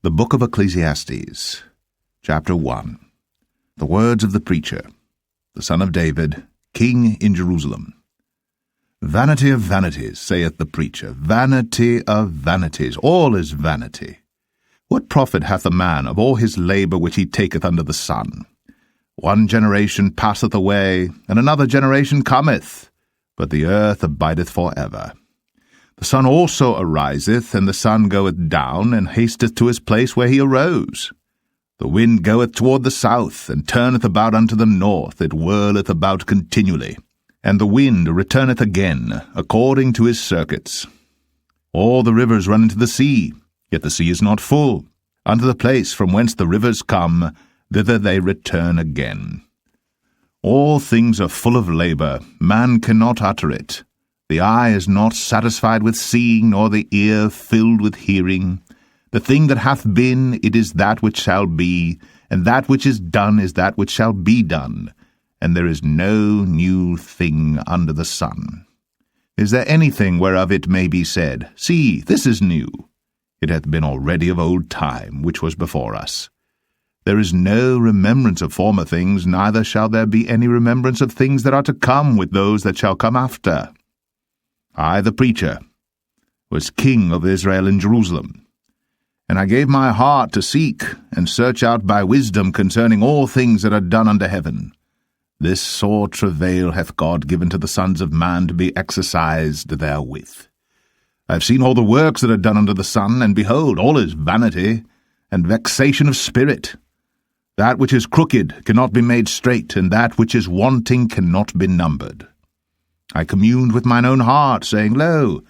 The Book of Ecclesiastes, Chapter 1. The words of the preacher, the son of David, king in Jerusalem. Vanity of vanities, saith the preacher, vanity of vanities, all is vanity. What profit hath a man of all his labour which he taketh under the sun? One generation passeth away, and another generation cometh, but the earth abideth for ever. The sun also ariseth, and the sun goeth down, and hasteth to his place where he arose. The wind goeth toward the south, and turneth about unto the north, it whirleth about continually. And the wind returneth again, according to his circuits. All the rivers run into the sea, yet the sea is not full. Unto the place from whence the rivers come, thither they return again. All things are full of labour, man cannot utter it. The eye is not satisfied with seeing, nor the ear filled with hearing. The thing that hath been, it is that which shall be, and that which is done is that which shall be done, and there is no new thing under the sun. Is there anything whereof it may be said, See, this is new? It hath been already of old time, which was before us. There is no remembrance of former things, neither shall there be any remembrance of things that are to come with those that shall come after. I, the preacher, was king of Israel in Jerusalem, and I gave my heart to seek and search out by wisdom concerning all things that are done under heaven. This sore travail hath God given to the sons of man to be exercised therewith. I have seen all the works that are done under the sun, and behold, all is vanity and vexation of spirit. That which is crooked cannot be made straight, and that which is wanting cannot be numbered. I communed with mine own heart, saying, Lo,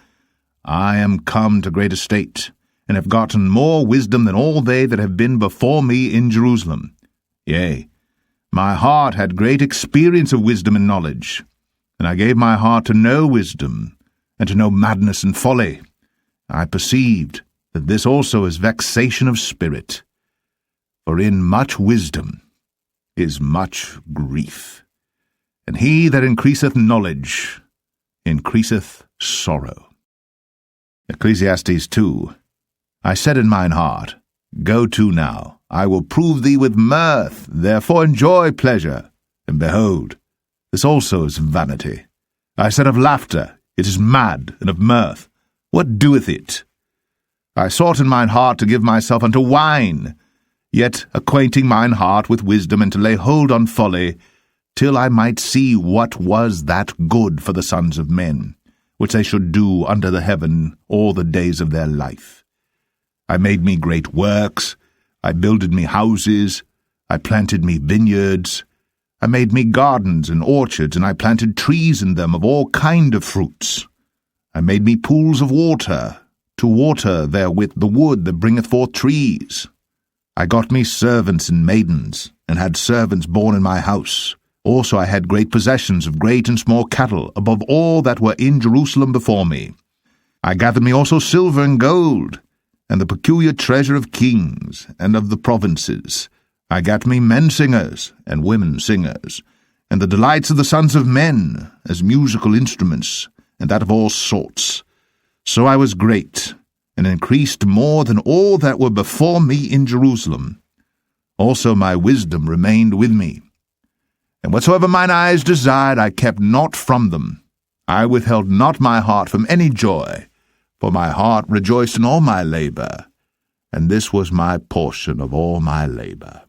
I am come to great estate, and have gotten more wisdom than all they that have been before me in Jerusalem. Yea, my heart had great experience of wisdom and knowledge, and I gave my heart to know wisdom, and to know madness and folly. I perceived that this also is vexation of spirit. For in much wisdom is much grief, and he that increaseth knowledge increaseth sorrow. Ecclesiastes 2. I said in mine heart, Go to now, I will prove thee with mirth, therefore enjoy pleasure. And behold, this also is vanity. I said of laughter, It is mad, and of mirth, what doeth it? I sought in mine heart to give myself unto wine, yet acquainting mine heart with wisdom, and to lay hold on folly, till I might see what was that good for the sons of men, which they should do under the heaven all the days of their life. I made me great works, I builded me houses, I planted me vineyards, I made me gardens and orchards, and I planted trees in them of all kind of fruits. I made me pools of water, to water therewith the wood that bringeth forth trees. I got me servants and maidens, and had servants born in my house. Also I had great possessions of great and small cattle, above all that were in Jerusalem before me. I gathered me also silver and gold, and the peculiar treasure of kings and of the provinces. I gat me men singers and women singers, and the delights of the sons of men, as musical instruments, and that of all sorts. So I was great, and increased more than all that were before me in Jerusalem. Also my wisdom remained with me. And whatsoever mine eyes desired, I kept not from them. I withheld not my heart from any joy, for my heart rejoiced in all my labour, and this was my portion of all my labour.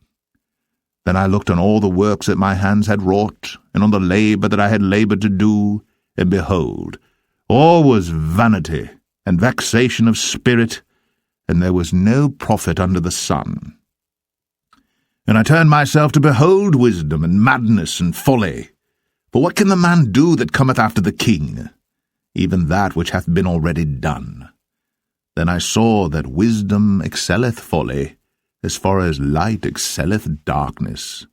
Then I looked on all the works that my hands had wrought, and on the labour that I had laboured to do, and behold, all was vanity and vexation of spirit, and there was no profit under the sun. And I turned myself to behold wisdom and madness and folly. For what can the man do that cometh after the king? Even that which hath been already done. Then I saw that wisdom excelleth folly, as far as light excelleth darkness.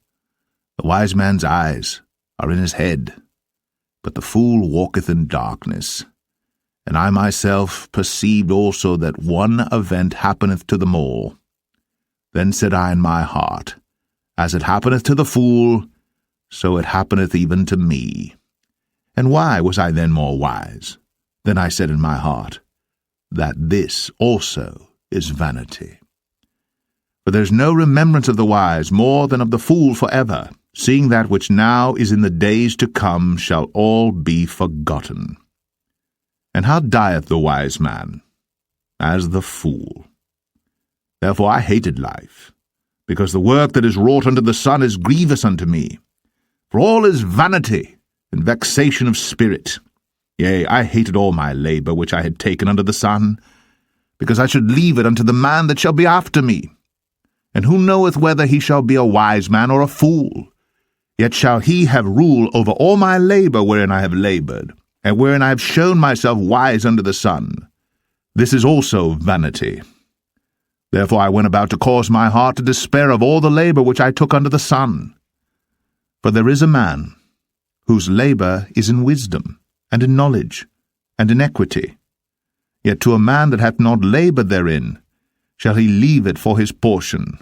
The wise man's eyes are in his head, but the fool walketh in darkness. And I myself perceived also that one event happeneth to them all. Then said I in my heart, As it happeneth to the fool, so it happeneth even to me. And why was I then more wise? Then I said in my heart, that this also is vanity. For there is no remembrance of the wise more than of the fool forever, seeing that which now is in the days to come shall all be forgotten. And how dieth the wise man? As the fool. Therefore I hated life, because the work that is wrought under the sun is grievous unto me. For all is vanity and vexation of spirit. Yea, I hated all my labour which I had taken under the sun, because I should leave it unto the man that shall be after me. And who knoweth whether he shall be a wise man or a fool? Yet shall he have rule over all my labour wherein I have laboured, and wherein I have shown myself wise under the sun. This is also vanity. Therefore I went about to cause my heart to despair of all the labour which I took under the sun. For there is a man whose labour is in wisdom, and in knowledge, and in equity. Yet to a man that hath not laboured therein shall he leave it for his portion.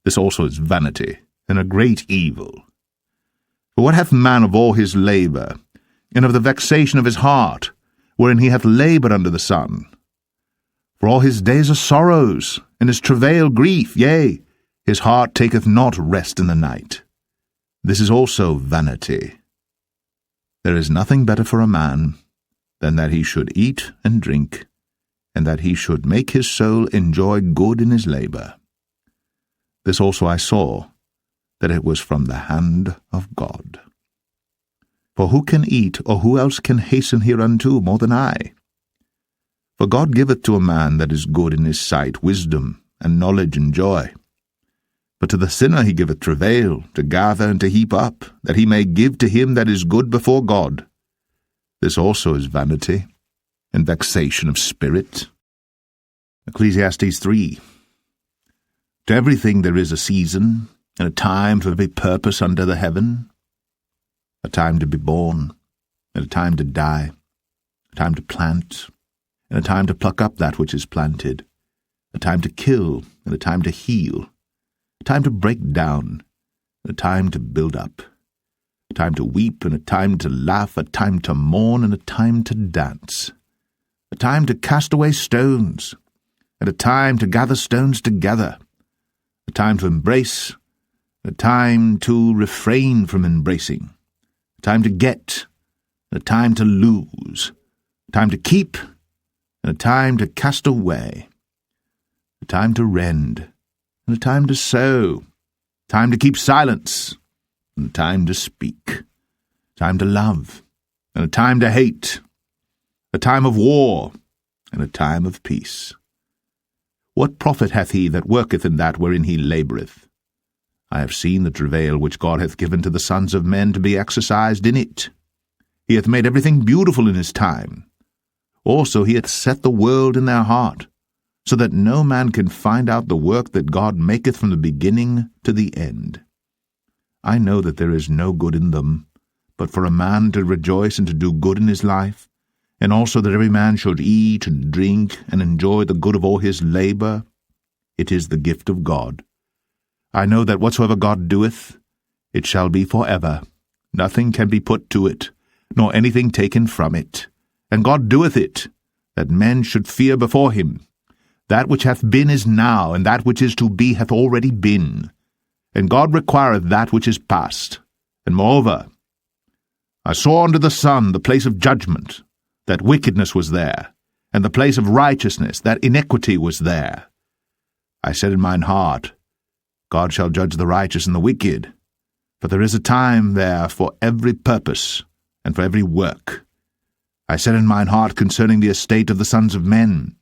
This also is vanity, and a great evil. For what hath man of all his labour, and of the vexation of his heart, wherein he hath laboured under the sun? For all his days are sorrows, and his travail grief, yea, his heart taketh not rest in the night. This is also vanity. There is nothing better for a man than that he should eat and drink, and that he should make his soul enjoy good in his labour. This also I saw, that it was from the hand of God. For who can eat, or who else can hasten hereunto more than I? For God giveth to a man that is good in his sight wisdom, and knowledge, and joy. But to the sinner he giveth travail, to gather and to heap up, that he may give to him that is good before God. This also is vanity, and vexation of spirit. Ecclesiastes 3. To everything there is a season, and a time for every purpose under the heaven. A time to be born, and a time to die, a time to plant, and a time to pluck up that which is planted, a time to kill, and a time to heal, a time to break down, and a time to build up, a time to weep, and a time to laugh, a time to mourn, and a time to dance, a time to cast away stones, and a time to gather stones together, a time to embrace, and a time to refrain from embracing, a time to get, and a time to lose, a time to keep, and a time to cast away, a time to rend, and a time to sow, a time to keep silence, and a time to speak, a time to love, and a time to hate, a time of war, and a time of peace. What profit hath he that worketh in that wherein he laboureth? I have seen the travail which God hath given to the sons of men to be exercised in it. He hath made everything beautiful in his time. Also he hath set the world in their heart, so that no man can find out the work that God maketh from the beginning to the end. I know that there is no good in them, but for a man to rejoice and to do good in his life, and also that every man should eat and drink and enjoy the good of all his labour, it is the gift of God. I know that whatsoever God doeth, it shall be for ever. Nothing can be put to it, nor anything taken from it. And God doeth it, that men should fear before him. That which hath been is now, and that which is to be hath already been. And God requireth that which is past. And moreover, I saw under the sun the place of judgment, that wickedness was there, and the place of righteousness, that iniquity was there. I said in mine heart, God shall judge the righteous and the wicked, for there is a time there for every purpose, and for every work. I said in mine heart concerning the estate of the sons of men,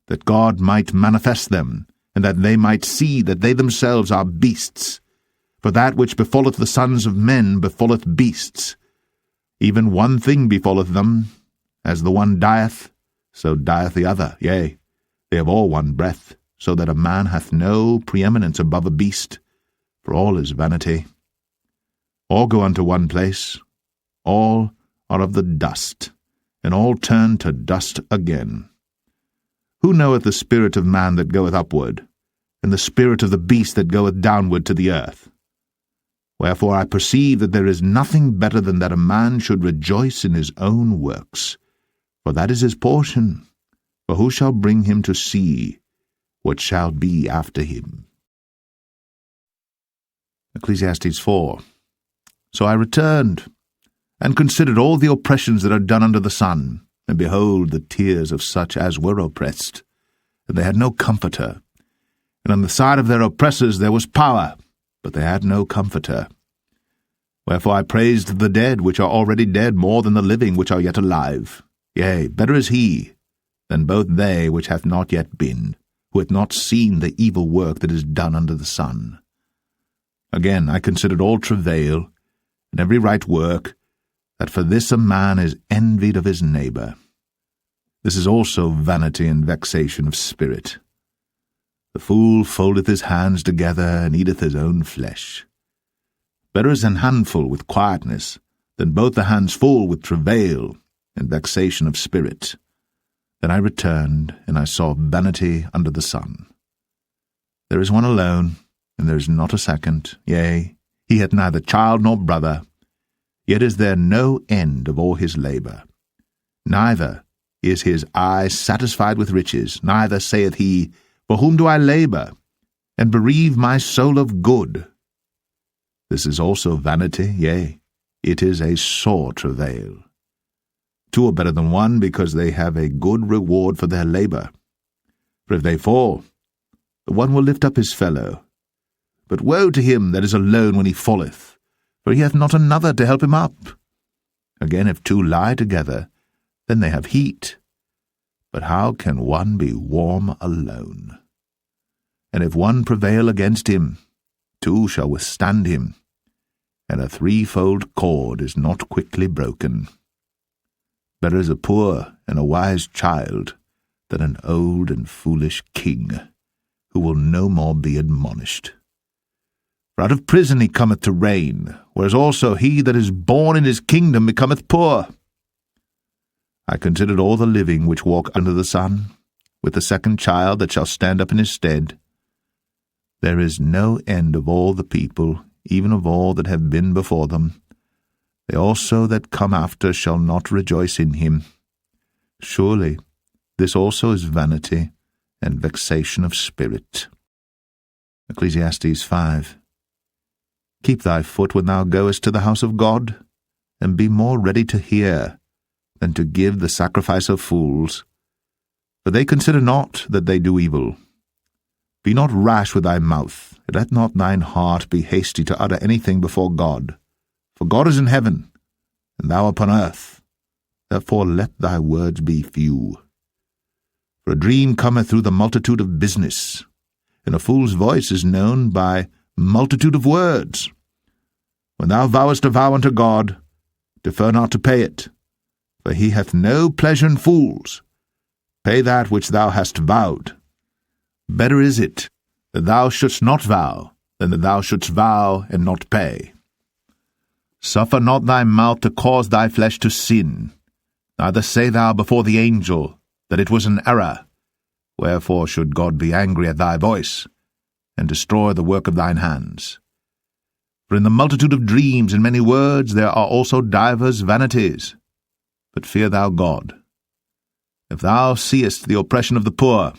that God might manifest them, and that they might see that they themselves are beasts. For that which befalleth the sons of men befalleth beasts. Even one thing befalleth them, as the one dieth, so dieth the other. Yea, they have all one breath, so that a man hath no preeminence above a beast, for all is vanity. All go unto one place, all are of the dust, and all turn to dust again. Who knoweth the spirit of man that goeth upward, and the spirit of the beast that goeth downward to the earth? Wherefore I perceive that there is nothing better than that a man should rejoice in his own works, for that is his portion. For who shall bring him to see what shall be after him? Ecclesiastes 4. So I returned, and considered all the oppressions that are done under the sun, and behold, the tears of such as were oppressed, and they had no comforter. And on the side of their oppressors there was power, but they had no comforter. Wherefore I praised the dead which are already dead more than the living which are yet alive. Yea, better is he than both they which hath not yet been, who hath not seen the evil work that is done under the sun. Again I considered all travail, and every right work, that for this a man is envied of his neighbour. This is also vanity and vexation of spirit. The fool foldeth his hands together, and eateth his own flesh. Better is an handful with quietness, than both the hands full with travail and vexation of spirit. Then I returned, and I saw vanity under the sun. There is one alone, and there is not a second. Yea, he hath neither child nor brother, yet is there no end of all his labour. Neither is his eye satisfied with riches, neither saith he, For whom do I labour, and bereave my soul of good? This is also vanity, yea, it is a sore travail. Two are better than one, because they have a good reward for their labour. For if they fall, the one will lift up his fellow. But woe to him that is alone when he falleth, for he hath not another to help him up. Again, if two lie together, then they have heat. But how can one be warm alone? And if one prevail against him, two shall withstand him, and a threefold cord is not quickly broken. Better is a poor and a wise child than an old and foolish king, who will no more be admonished. For out of prison he cometh to reign, whereas also he that is born in his kingdom becometh poor. I considered all the living which walk under the sun, with the second child that shall stand up in his stead. There is no end of all the people, even of all that have been before them. They also that come after shall not rejoice in him. Surely this also is vanity and vexation of spirit. Ecclesiastes 5. Keep thy foot when thou goest to the house of God, and be more ready to hear than to give the sacrifice of fools. For they consider not that they do evil. Be not rash with thy mouth, and let not thine heart be hasty to utter anything before God. For God is in heaven, and thou upon earth. Therefore let thy words be few. For a dream cometh through the multitude of business, and a fool's voice is known by multitude of words. When thou vowest a vow unto God, defer not to pay it, for he hath no pleasure in fools. Pay that which thou hast vowed. Better is it that thou shouldst not vow, than that thou shouldst vow and not pay. Suffer not thy mouth to cause thy flesh to sin, neither say thou before the angel that it was an error. Wherefore should God be angry at thy voice, and destroy the work of thine hands? For in the multitude of dreams and many words there are also divers vanities. But fear thou God. If thou seest the oppression of the poor,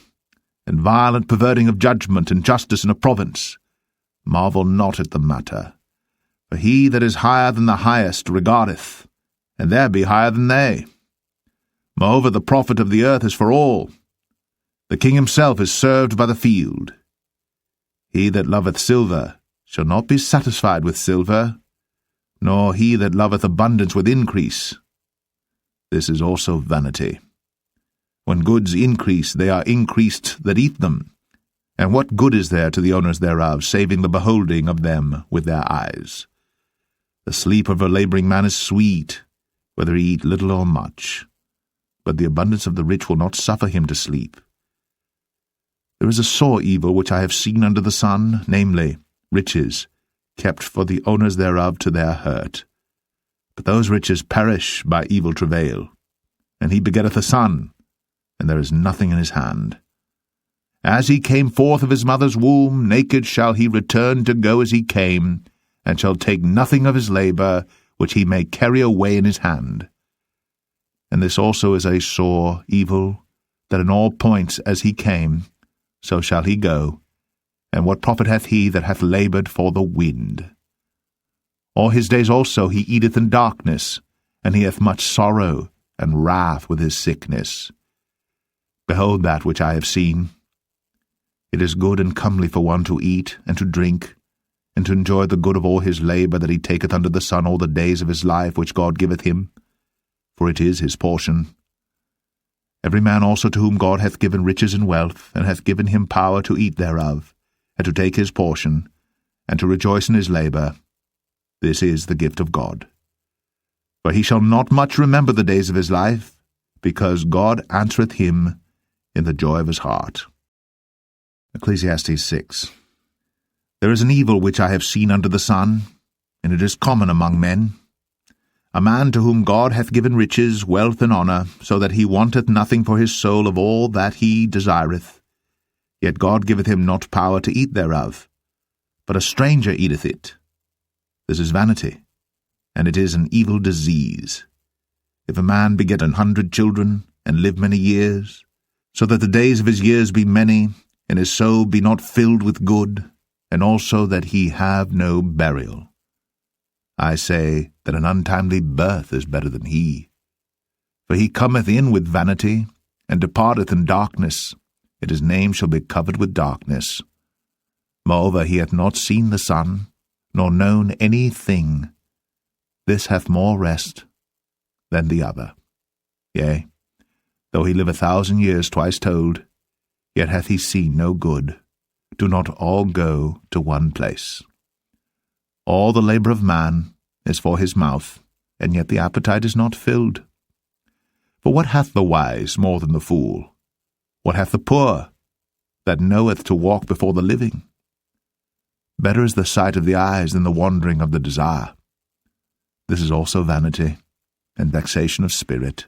and violent perverting of judgment and justice in a province, marvel not at the matter. For he that is higher than the highest regardeth, and there be higher than they. Moreover, the profit of the earth is for all. The king himself is served by the field. He that loveth silver shall not be satisfied with silver, nor he that loveth abundance with increase. This is also vanity. When goods increase, they are increased that eat them. And what good is there to the owners thereof, saving the beholding of them with their eyes? The sleep of a labouring man is sweet, whether he eat little or much. But the abundance of the rich will not suffer him to sleep. There is a sore evil which I have seen under the sun, namely, riches, kept for the owners thereof to their hurt. But those riches perish by evil travail. And he begetteth a son, and there is nothing in his hand. As he came forth of his mother's womb, naked shall he return to go as he came, and shall take nothing of his labour, which he may carry away in his hand. And this also is a sore evil, that in all points as he came, so shall he go, And what profit hath he that hath laboured for the wind? All his days also he eateth in darkness, and he hath much sorrow and wrath with his sickness. Behold that which I have seen. It is good and comely for one to eat and to drink, and to enjoy the good of all his labour that he taketh under the sun all the days of his life which God giveth him, for it is his portion. Every man also to whom God hath given riches and wealth, and hath given him power to eat thereof, and to take his portion, and to rejoice in his labour, this is the gift of God. For he shall not much remember the days of his life, because God answereth him in the joy of his heart. Ecclesiastes 6. There is an evil which I have seen under the sun, and it is common among men. A man to whom God hath given riches, wealth, and honour, so that he wanteth nothing for his soul of all that he desireth. Yet God giveth him not power to eat thereof, but a stranger eateth it. This is vanity, and it is an evil disease. If a man beget 100 children, and live many years, so that the days of his years be many, and his soul be not filled with good, and also that he have no burial, I say that an untimely birth is better than he. For he cometh in with vanity, and departeth in darkness, and his name shall be covered with darkness. Moreover, he hath not seen the sun, nor known any thing. This hath more rest than the other. Yea, though he live 1,000 years twice told, yet hath he seen no good. Do not all go to one place. All the labour of man is for his mouth, and yet the appetite is not filled. For what hath the wise more than the fool? What hath the poor that knoweth to walk before the living? Better is the sight of the eyes than the wandering of the desire. This is also vanity, and vexation of spirit.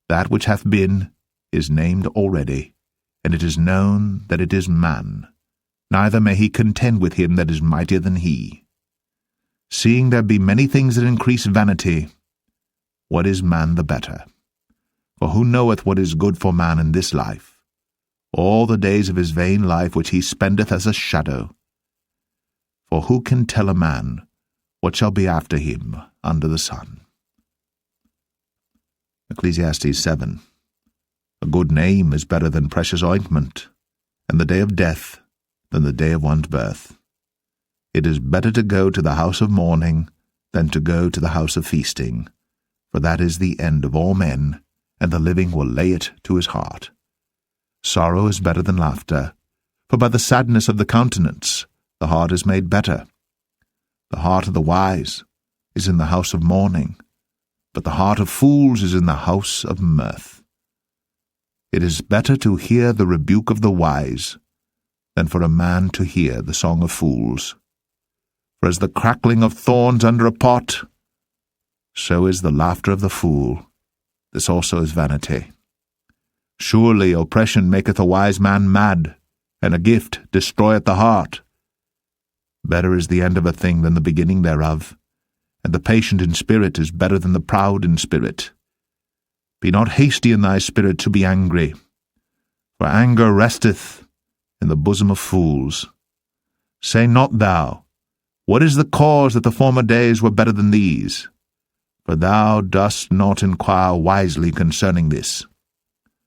That which hath been is named already, and it is known that it is man. Neither may he contend with him that is mightier than he. Seeing there be many things that increase vanity, what is man the better? For who knoweth what is good for man in this life? All the days of his vain life which he spendeth as a shadow. For who can tell a man what shall be after him under the sun? Ecclesiastes 7. A good name is better than precious ointment, and the day of death than the day of one's birth. It is better to go to the house of mourning than to go to the house of feasting, for that is the end of all men, and the living will lay it to his heart. Sorrow is better than laughter, for by the sadness of the countenance the heart is made better. The heart of the wise is in the house of mourning, but the heart of fools is in the house of mirth. It is better to hear the rebuke of the wise than for a man to hear the song of fools. For as the crackling of thorns under a pot, so is the laughter of the fool. This also is vanity. Surely oppression maketh a wise man mad, and a gift destroyeth the heart. Better is the end of a thing than the beginning thereof, and the patient in spirit is better than the proud in spirit. Be not hasty in thy spirit to be angry, for anger resteth in the bosom of fools. Say not thou, what is the cause that the former days were better than these? For thou dost not inquire wisely concerning this.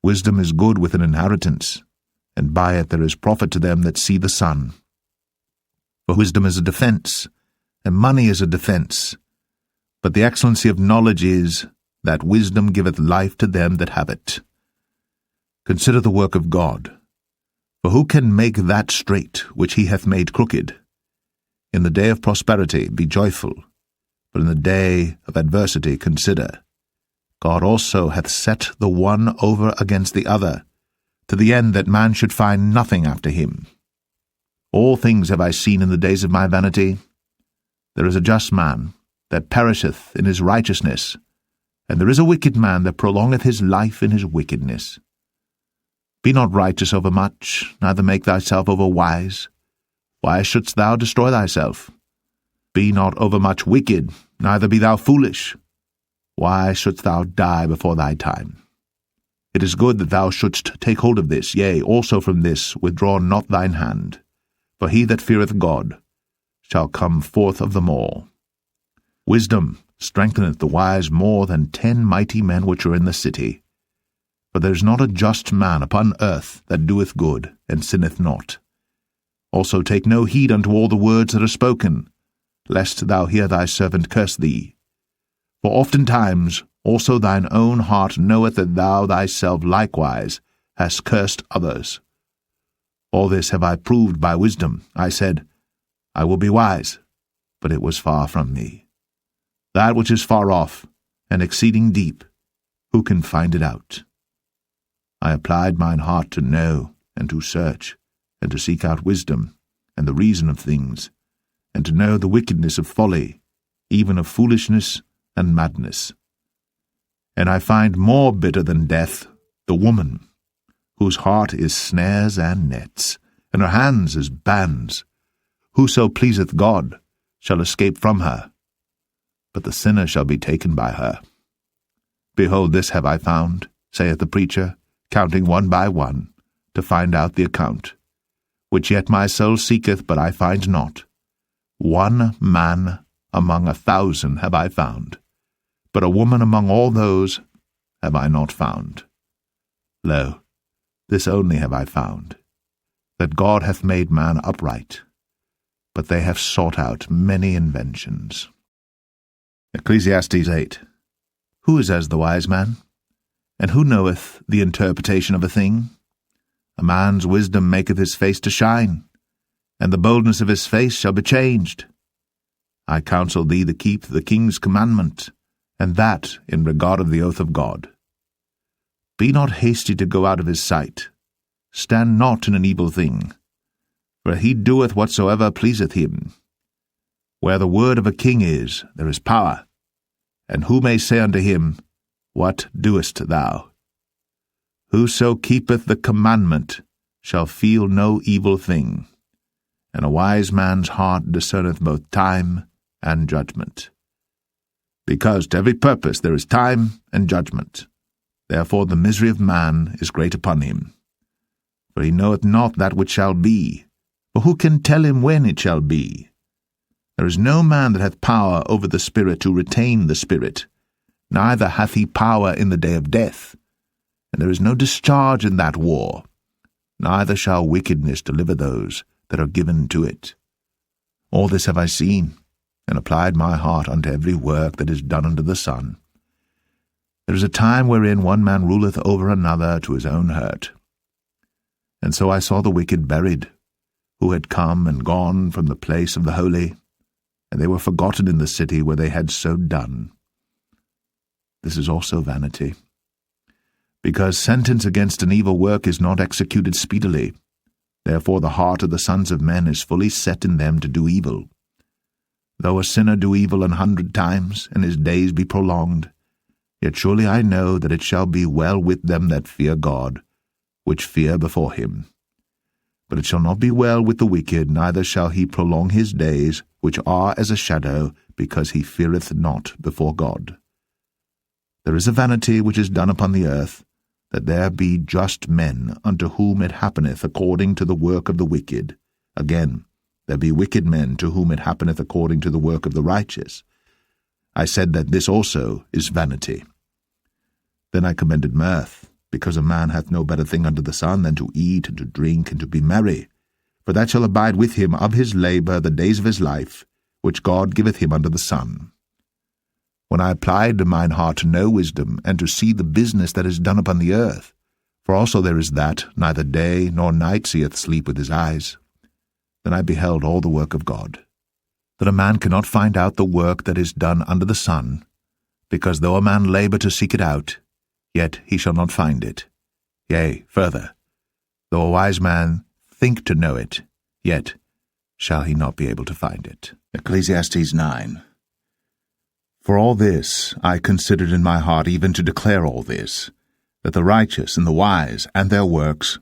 Wisdom is good with an inheritance, and by it there is profit to them that see the sun. For wisdom is a defence, and money is a defence. But the excellency of knowledge is, that wisdom giveth life to them that have it. Consider the work of God. For who can make that straight which he hath made crooked? In the day of prosperity be joyful, but in the day of adversity consider. God also hath set the one over against the other, to the end that man should find nothing after him. All things have I seen in the days of my vanity. There is a just man that perisheth in his righteousness, and there is a wicked man that prolongeth his life in his wickedness. Be not righteous over much, neither make thyself over wise. Why shouldst thou destroy thyself? Be not overmuch wicked, neither be thou foolish. Why shouldst thou die before thy time? It is good that thou shouldst take hold of this, yea, also from this withdraw not thine hand. For he that feareth God shall come forth of them all. Wisdom strengtheneth the wise more than 10 mighty men which are in the city. For there is not a just man upon earth that doeth good, and sinneth not. Also take no heed unto all the words that are spoken, lest thou hear thy servant curse thee. For oftentimes also thine own heart knoweth that thou thyself likewise hast cursed others. All this have I proved by wisdom. I said, I will be wise, but it was far from me. That which is far off, and exceeding deep, who can find it out? I applied mine heart to know, and to search, and to seek out wisdom, and the reason of things, and to know the wickedness of folly, even of foolishness and madness. And I find more bitter than death the woman, whose heart is snares and nets, and her hands as bands. Whoso pleaseth God shall escape from her, but the sinner shall be taken by her. Behold, this have I found, saith the preacher, counting one by one, to find out the account, which yet my soul seeketh, but I find not. One man among 1,000 have I found, but a woman among all those have I not found. Lo, this only have I found, that God hath made man upright, but they have sought out many inventions. Ecclesiastes 8. Who is as the wise man? And who knoweth the interpretation of a thing? A man's wisdom maketh his face to shine, and the boldness of his face shall be changed. I counsel thee to keep the king's commandment, and that in regard of the oath of God. Be not hasty to go out of his sight. Stand not in an evil thing, for he doeth whatsoever pleaseth him. Where the word of a king is, there is power, and who may say unto him, What doest thou? Whoso keepeth the commandment shall feel no evil thing, and a wise man's heart discerneth both time and judgment. Because to every purpose there is time and judgment. Therefore the misery of man is great upon him. For he knoweth not that which shall be, for who can tell him when it shall be? There is no man that hath power over the spirit to retain the spirit, neither hath he power in the day of death. And there is no discharge in that war, neither shall wickedness deliver those that are given to it. All this have I seen, and applied my heart unto every work that is done under the sun. There is a time wherein one man ruleth over another to his own hurt. And so I saw the wicked buried, who had come and gone from the place of the holy, and they were forgotten in the city where they had so done. This is also vanity. Because sentence against an evil work is not executed speedily, therefore the heart of the sons of men is fully set in them to do evil. Though a sinner do evil 100 times, and his days be prolonged, yet surely I know that it shall be well with them that fear God, which fear before him. But it shall not be well with the wicked, neither shall he prolong his days, which are as a shadow, because he feareth not before God. There is a vanity which is done upon the earth, that there be just men unto whom it happeneth according to the work of the wicked. Again, there be wicked men to whom it happeneth according to the work of the righteous. I said that this also is vanity. Then I commended mirth, because a man hath no better thing under the sun than to eat and to drink and to be merry, for that shall abide with him of his labour the days of his life, which God giveth him under the sun. When I applied mine heart to know wisdom, and to see the business that is done upon the earth, for also there is that neither day nor night seeth sleep with his eyes, then I beheld all the work of God, that a man cannot find out the work that is done under the sun, because though a man labour to seek it out, yet he shall not find it. Yea, further, though a wise man think to know it, yet shall he not be able to find it. Ecclesiastes 9. For all this I considered in my heart, even to declare all this, that the righteous and the wise and their works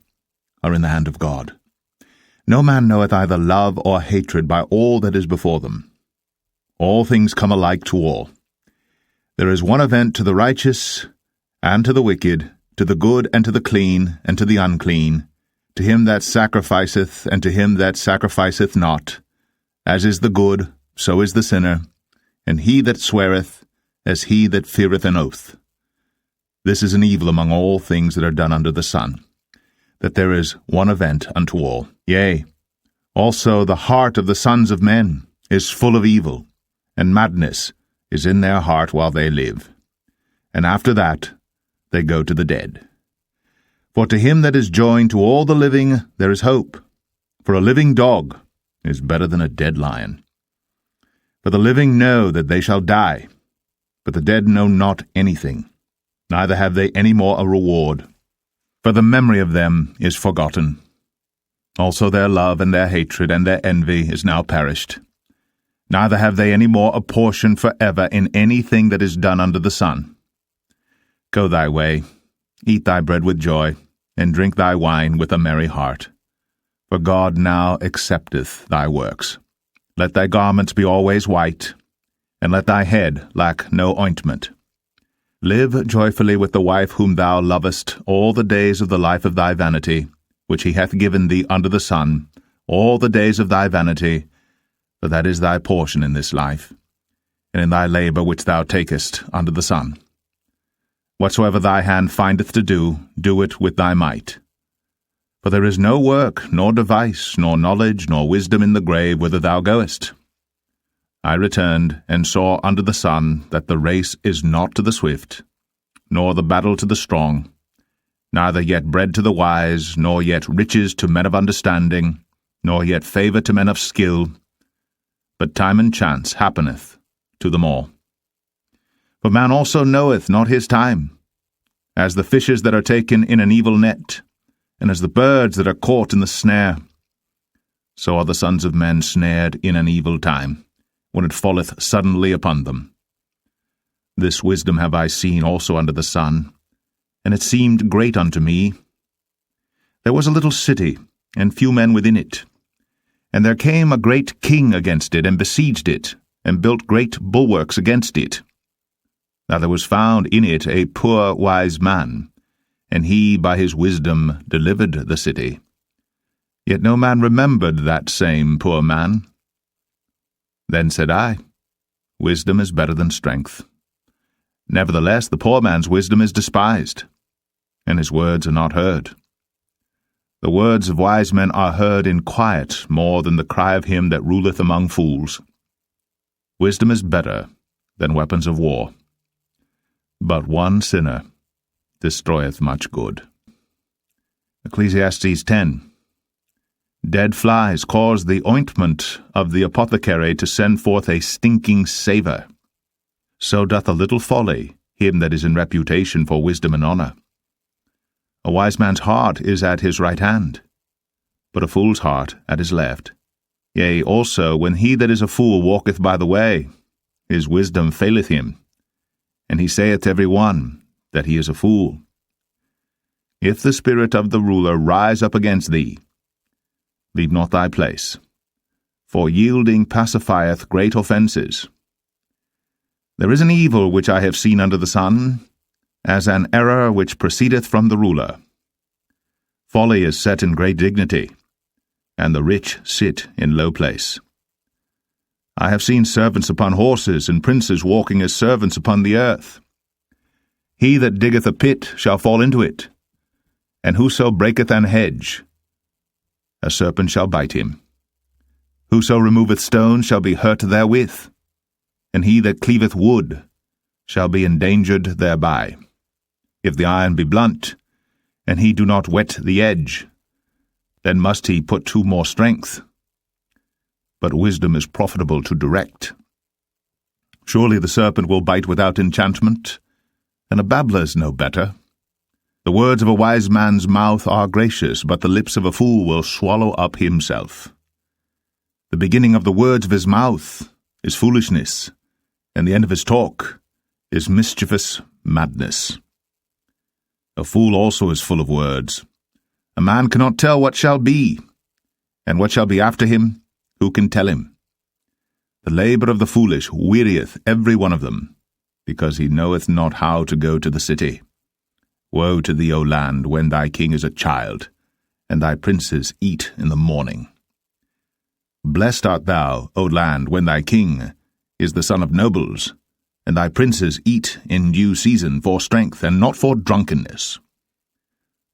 are in the hand of God. No man knoweth either love or hatred by all that is before them. All things come alike to all. There is one event to the righteous and to the wicked, to the good and to the clean and to the unclean, To him that sacrificeth, and to him that sacrificeth not, as is the good, so is the sinner, and he that sweareth, as he that feareth an oath. This is an evil among all things that are done under the sun, that there is one event unto all. Yea, also the heart of the sons of men is full of evil, and madness is in their heart while they live. And after that they go to the dead. For to him that is joined to all the living there is hope. For a living dog is better than a dead lion. For the living know that they shall die, but the dead know not anything, neither have they any more a reward. For the memory of them is forgotten. Also their love and their hatred and their envy is now perished. Neither have they any more a portion forever in anything that is done under the sun. Go thy way, eat thy bread with joy, and drink thy wine with a merry heart. For God now accepteth thy works. Let thy garments be always white, and let thy head lack no ointment. Live joyfully with the wife whom thou lovest all the days of the life of thy vanity, which he hath given thee under the sun, all the days of thy vanity, for that is thy portion in this life, and in thy labour which thou takest under the sun. Whatsoever thy hand findeth to do, do it with thy might. For there is no work, nor device, nor knowledge, nor wisdom in the grave whither thou goest. I returned, and saw under the sun that the race is not to the swift, nor the battle to the strong, neither yet bread to the wise, nor yet riches to men of understanding, nor yet favour to men of skill, but time and chance happeneth to them all. For man also knoweth not his time, as the fishes that are taken in an evil net, and as the birds that are caught in the snare. So are the sons of men snared in an evil time, when it falleth suddenly upon them. This wisdom have I seen also under the sun, and it seemed great unto me. There was a little city, and few men within it. And there came a great king against it, and besieged it, and built great bulwarks against it. Now there was found in it a poor wise man, and he by his wisdom delivered the city. Yet no man remembered that same poor man. Then said I, Wisdom is better than strength. Nevertheless the poor man's wisdom is despised, and his words are not heard. The words of wise men are heard in quiet more than the cry of him that ruleth among fools. Wisdom is better than weapons of war, but one sinner destroyeth much good. Ecclesiastes 10. Dead flies cause the ointment of the apothecary to send forth a stinking savour. So doth a little folly him that is in reputation for wisdom and honour. A wise man's heart is at his right hand, but a fool's heart at his left. Yea, also, when he that is a fool walketh by the way, his wisdom faileth him, and he saith every one that he is a fool. If the spirit of the ruler rise up against thee, leave not thy place, for yielding pacifieth great offences. There is an evil which I have seen under the sun, as an error which proceedeth from the ruler. Folly is set in great dignity, and the rich sit in low place. I have seen servants upon horses, and princes walking as servants upon the earth. He that diggeth a pit shall fall into it, and whoso breaketh an hedge, a serpent shall bite him. Whoso removeth stones shall be hurt therewith, and he that cleaveth wood shall be endangered thereby. If the iron be blunt, and he do not whet the edge, then must he put to more strength. But wisdom is profitable to direct. Surely the serpent will bite without enchantment, and a babbler's no better. The words of a wise man's mouth are gracious, but the lips of a fool will swallow up himself. The beginning of the words of his mouth is foolishness, and the end of his talk is mischievous madness. A fool also is full of words. A man cannot tell what shall be, and what shall be after him, who can tell him? The labour of the foolish wearieth every one of them, because he knoweth not how to go to the city. Woe to thee, O land, when thy king is a child, and thy princes eat in the morning. Blessed art thou, O land, when thy king is the son of nobles, and thy princes eat in due season for strength and not for drunkenness.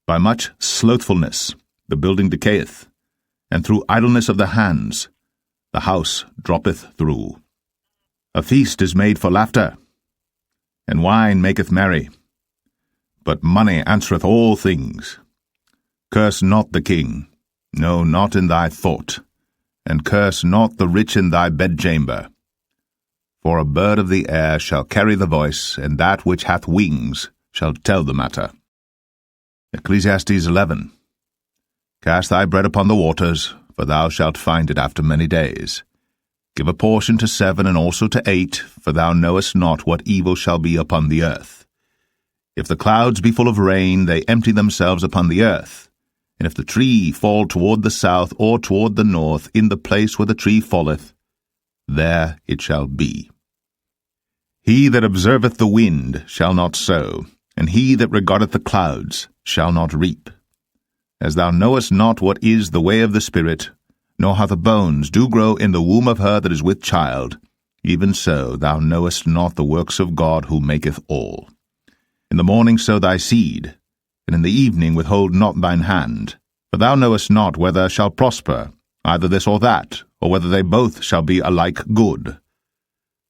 By much slothfulness the building decayeth, and through idleness of the hands the house droppeth through. A feast is made for laughter, and wine maketh merry, but money answereth all things. Curse not the king, no, not in thy thought, and curse not the rich in thy bedchamber. For a bird of the air shall carry the voice, and that which hath wings shall tell the matter. Ecclesiastes 11. Cast thy bread upon the waters, for thou shalt find it after many days. Give a portion to 7 and also to 8, for thou knowest not what evil shall be upon the earth. If the clouds be full of rain, they empty themselves upon the earth. And if the tree fall toward the south or toward the north, in the place where the tree falleth, there it shall be. He that observeth the wind shall not sow, and he that regardeth the clouds shall not reap. As thou knowest not what is the way of the Spirit, nor how the bones do grow in the womb of her that is with child, even so thou knowest not the works of God who maketh all. In the morning sow thy seed, and in the evening withhold not thine hand, for thou knowest not whether shall prosper, either this or that, or whether they both shall be alike good.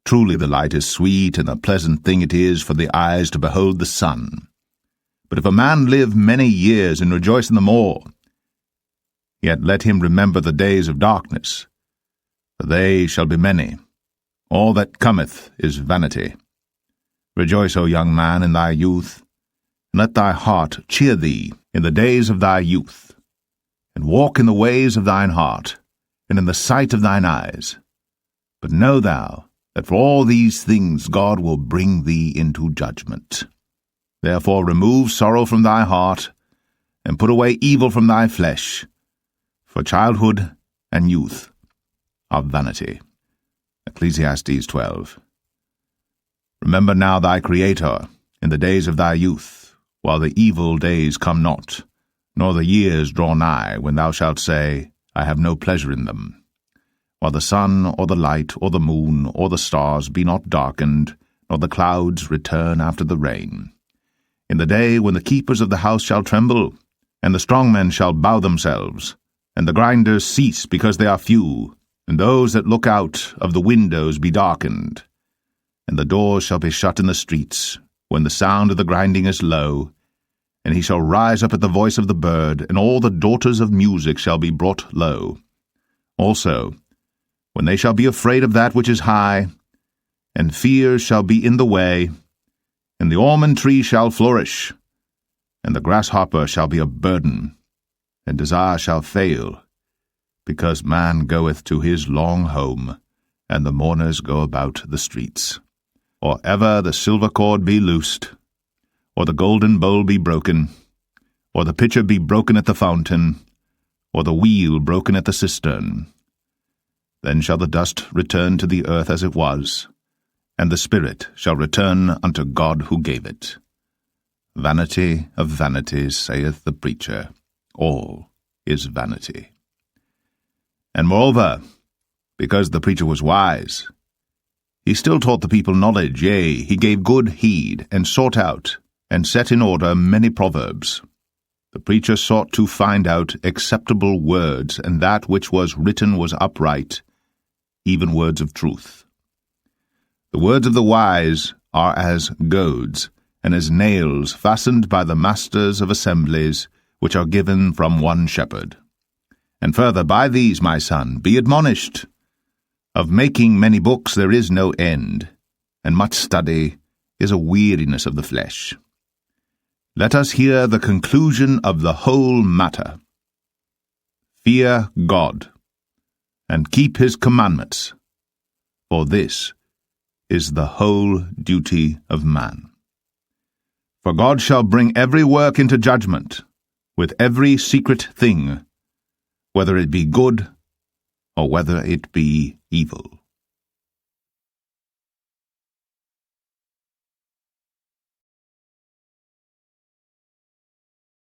Truly the light is sweet, and a pleasant thing it is for the eyes to behold the sun. But if a man live many years and rejoice in them all, yet let him remember the days of darkness, for they shall be many. All that cometh is vanity. Rejoice, O young man, in thy youth, and let thy heart cheer thee in the days of thy youth, and walk in the ways of thine heart, and in the sight of thine eyes. But know thou that for all these things God will bring thee into judgment. Therefore remove sorrow from thy heart, and put away evil from thy flesh, for childhood and youth are vanity. Ecclesiastes 12. Remember now thy Creator in the days of thy youth, while the evil days come not, nor the years draw nigh, when thou shalt say, I have no pleasure in them. While the sun, or the light, or the moon, or the stars be not darkened, nor the clouds return after the rain. In the day when the keepers of the house shall tremble, and the strong men shall bow themselves, and the grinders cease because they are few, and those that look out of the windows be darkened. And the doors shall be shut in the streets, when the sound of the grinding is low, and he shall rise up at the voice of the bird, and all the daughters of music shall be brought low. Also, when they shall be afraid of that which is high, and fear shall be in the way, and the almond tree shall flourish, and the grasshopper shall be a burden, and desire shall fail, because man goeth to his long home, and the mourners go about the streets. Or ever the silver cord be loosed, or the golden bowl be broken, or the pitcher be broken at the fountain, or the wheel broken at the cistern. Then shall the dust return to the earth as it was, and the spirit shall return unto God who gave it. Vanity of vanities, saith the preacher, all is vanity. And moreover, because the preacher was wise, he still taught the people knowledge, yea, he gave good heed, and sought out, and set in order many proverbs. The preacher sought to find out acceptable words, and that which was written was upright, even words of truth. The words of the wise are as goads, and as nails fastened by the masters of assemblies, which are given from one shepherd. And further, by these, my son, be admonished. Of making many books there is no end, and much study is a weariness of the flesh. Let us hear the conclusion of the whole matter. Fear God, and keep his commandments, for this is the whole duty of man. For God shall bring every work into judgment, with every secret thing, whether it be good or whether it be evil.